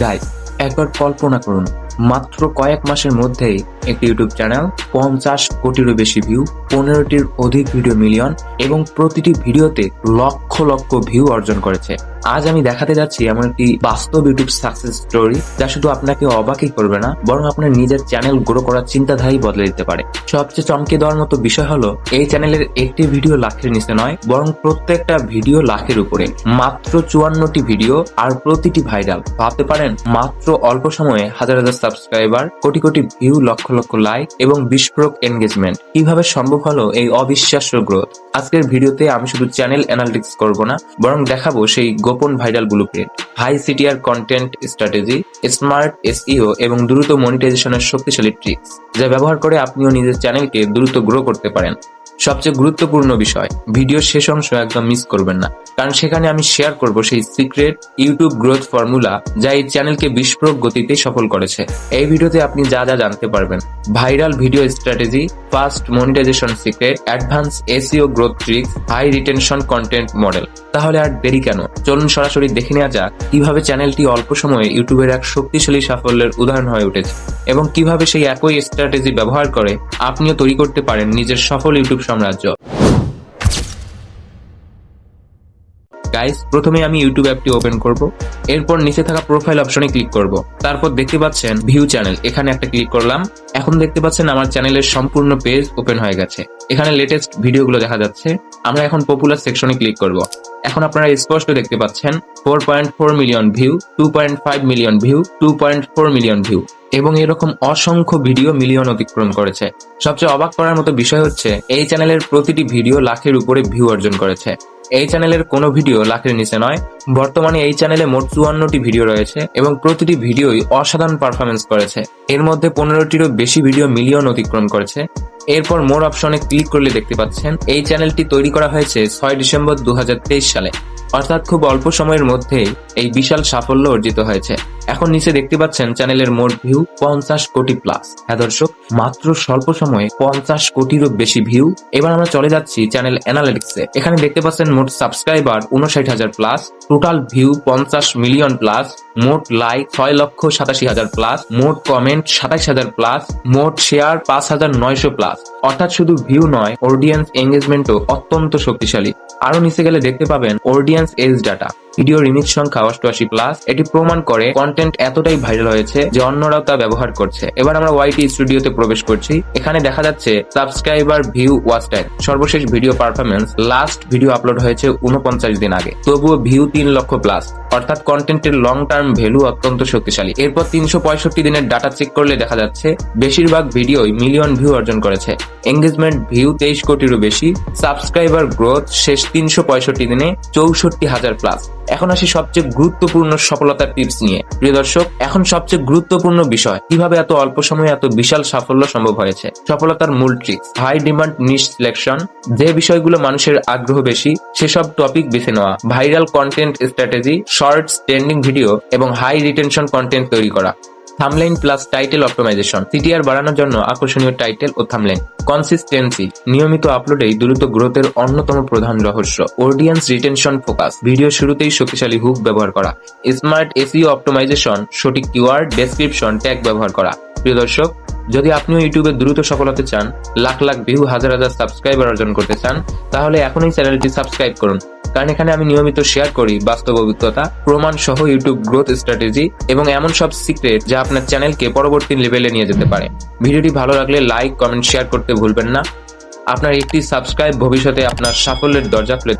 Guys, একবার কল্পনা করুন, মাত্র কয়েক মাসের মধ্যেই একটি ইউটিউব চ্যানেল 50 কোটিরও বেশি ভিউ, 15টির অধিক ভিডিও মিলিয়ন এবং প্রতিটি ভিডিওতে লক্ষ লক্ষ ভিউ অর্জন করেছে। আজ আমি দেখাতে যাচ্ছি এমন একটি বাস্তব ইউটিউব সাকসেস স্টোরি যা শুধু আপনাকে অবাকই করবে না, বরং আপনার নিজের চ্যানেল গ্রো করার চিন্তাধারাই বদলে দিতে পারে। সবচেয়ে চমকে দেওয়ার মতো বিষয় হলো, এই চ্যানেলের একটি ভিডিও লাখের নিচে নয়, বরং প্রত্যেকটা ভিডিও লাখের উপরে। মাত্র 54টি ভিডিও আর প্রতিটি ভাইরাল। ভাবতে পারেন, মাত্র অল্প সময়ে হাজার হাজার subscriber, crore crore view, lakh lakh like এবং বিস্ফোরক এনগেজমেন্ট। কিভাবে সম্ভব হলো এই অবিশ্বাস্য গ্রোথ? আজকের ভিডিওতে আমি শুধু চ্যানেল অ্যানালিটিক্স করব না, বরং দেখাবো সেই গোপন viral blueprint, high CTR content strategy, smart SEO এবং দ্রুত মনিটাইজেশনের শক্তিশালী ট্রিক্স, যা ব্যবহার করে আপনিও নিজের চ্যানেলকে দ্রুত গ্রো করতে পারেন। সবচেয়ে গুরুত্বপূর্ণ বিষয়, ভিডিওর শেষ অংশ একদম মিস করবেন না, কারণ সেখানে আমি শেয়ার করব সেই সিক্রেট ইউটিউব গ্রোথ ফর্মুলা যা এই চ্যানেলকে বিস্ফোরক গতিতে সফল করেছে। এই ভিডিওতে আপনি যা যা জানতে পারবেন: viral video strategy, fast monetization secret, advance SEO growth tricks, high retention content model. তাহলে আর দেরি কেন, চলুন সরাসরি দেখে নেওয়া যাক কিভাবে চ্যানেলটি অল্প সময়ে ইউটিউবের এক শক্তিশালী সাফল্যের উদাহরণ হয়ে উঠেছে এবং কিভাবে সেই একই স্ট্র্যাটেজি ব্যবহার করে আপনিও তৈরি করতে পারেন নিজের সফল ইউটিউব সাম্রাজ্য। গাইস, প্রথমে আমি ইউটিউব অ্যাপটি ওপেন করব, এরপর নিচে থাকা প্রোফাইল অপশনে ক্লিক করব। তারপর দেখতে পাচ্ছেন ভিউ চ্যানেল, এখানে একটা ক্লিক করলাম। এখন দেখতে পাচ্ছেন আমার চ্যানেলের সম্পূর্ণ পেজ ওপেন হয়ে গেছে। এখানে লেটেস্ট ভিডিওগুলো দেখা যাচ্ছে। আমরা এখন পপুলার সেকশনে ক্লিক করব। এখন আপনারা স্পষ্ট দেখতে পাচ্ছেন 4.4 million view, 2.5 million view, 2.4 million view এবং এরকম অসংখ্য ভিডিও মিলিয়ন অতিক্রম করেছে। সবচেয়ে অবাক করার মতো বিষয় হচ্ছে, এই চ্যানেলের প্রতিটি ভিডিও লাখের উপরে ভিউ অর্জন করেছে। এই চ্যানেলের কোনো ভিডিও লাখের নিচে নয়। বর্তমানে এই চ্যানেলে মোট 54টি ভিডিও রয়েছে এবং প্রতিটি ভিডিওই অসাধারণ পারফরমেন্স করেছে। এর মধ্যে 15টিরও বেশি ভিডিও মিলিয়ন অতিক্রম করেছে। এরপর মোর অপশনে ক্লিক করলে দেখতে পাচ্ছেন এই চ্যানেলটি তৈরি করা হয়েছে 6 ডিসেম্বর 2023 সালে, অর্থাৎ খুব অল্প সময়ের মধ্যেই এই বিশাল সাফল্য অর্জিত হয়েছে। এখন নিচে দেখতে পাচ্ছেন চ্যানেলের মোট ভিউ 50 কোটি প্লাস। হ্যাঁ দর্শক, মাত্র স্বল্প সময়ে 50 কোটিরও বেশি ভিউ। এবার আমরা চলে যাচ্ছি চ্যানেল অ্যানালিটিক্সে। এখানে দেখতে পাচ্ছেন মোট subscriber 59,000 plus, total view 50 million plus, মোট লাইক 6,87,000 প্লাস, মোট কমেন্ট 27,000 প্লাস, মোট শেয়ার 5,900 প্লাস। অর্থাৎ শুধু ভিউ নয়, অডিয়েন্স এঙ্গেজমেন্টও অত্যন্ত শক্তিশালী। আরো নিচে গেলে দেখতে পাবেন অডিয়েন্স এজ ডাটা, ভিডিও রিমিক সংখ্যা 88 প্লাস। এটি প্রমাণ করে কন্টেন্ট এতটাই ভাইরাল হয়েছে যে অন্যরাও তা ব্যবহার করছে। এবার আমরা ওয়াইটি স্টুডিওতে প্রবেশ করছি। এখানে দেখা যাচ্ছে সাবস্ক্রাইবার, ভিউ, ওয়াচ টাইম, সর্বশেষ video performance. Last video upload হয়েছে 49 দিন আগে, তবুও ভিউ 3 লক্ষ প্লাস। অর্থাৎ কন্টেন্টের লং টার্ম ভ্যালু অত্যন্ত শক্তিশালী। এরপর 365 দিনের ডাটা চেক করলে দেখা যাচ্ছে বেশিরভাগ ভিডিওই মিলিয়ন ভিউ অর্জন করেছে। এঙ্গেজমেন্ট ভিউ 23 কোটিরও বেশি। সাবস্ক্রাইবার গ্রোথ শেষ 365 দিনে 64,000 প্লাস। এখন আসি সবচেয়ে গুরুত্বপূর্ণ সফলতার টিপস নিয়ে। প্রিয় দর্শক, এখন সবচেয়ে গুরুত্বপূর্ণ বিষয়, কিভাবে এত অল্প সময়ে এত বিশাল সাফল্য সম্ভব হয়েছে। সফলতার মূল tricks: high demand niche selection, যে বিষয়গুলো মানুষের আগ্রহ বেশি সেসব টপিক বেছে নেওয়া, viral content strategy, shorts, trending video এবং হাই রিটেনশন কন্টেন্ট তৈরি করা। Thumbnail plus title optimization, CTR বাড়ানোর জন্য আকর্ষণীয় টাইটেল ও থাম্বনেইল। কনসিস্টেন্সি, নিয়মিত আপলোডেই দ্রুত গ্রোথের অন্যতম প্রধান রহস্য। অডিয়েন্স রিটেনশন ফোকাস, ভিডিও শুরুতেই শক্তিশালী হুক ব্যবহার করা। স্মার্ট এসইও অপটিমাইজেশন, সঠিক কিওয়ার্ড, ডেসক্রিপশন, ট্যাগ ব্যবহার করা। প্রিয় দর্শক, যদি আপনিও ইউটিউবে দ্রুত সফল হতে চান, লাখ লাখ ভিউ, হাজার হাজার সাবস্ক্রাইবার অর্জন করতে চান, তাহলে এখনই চ্যানেলটি সাবস্ক্রাইব করুন, কারণ এখানে আমি নিয়মিত শেয়ার করি বাস্তব অভিজ্ঞতা, প্রমাণ সহ ইউটিউব গ্রোথ স্ট্র্যাটেজি এবং এমন সব সিক্রেট যা আপনার চ্যানেলকে পরবর্তী লেভেলে নিয়ে যেতে পারে। ভিডিওটি ভালো লাগলে লাইক, কমেন্ট, শেয়ার করতে ভুলবেন না। আপনার একটি সাবস্ক্রাইব ভবিষ্যতে আপনার সাফল্যের দরজা খুলে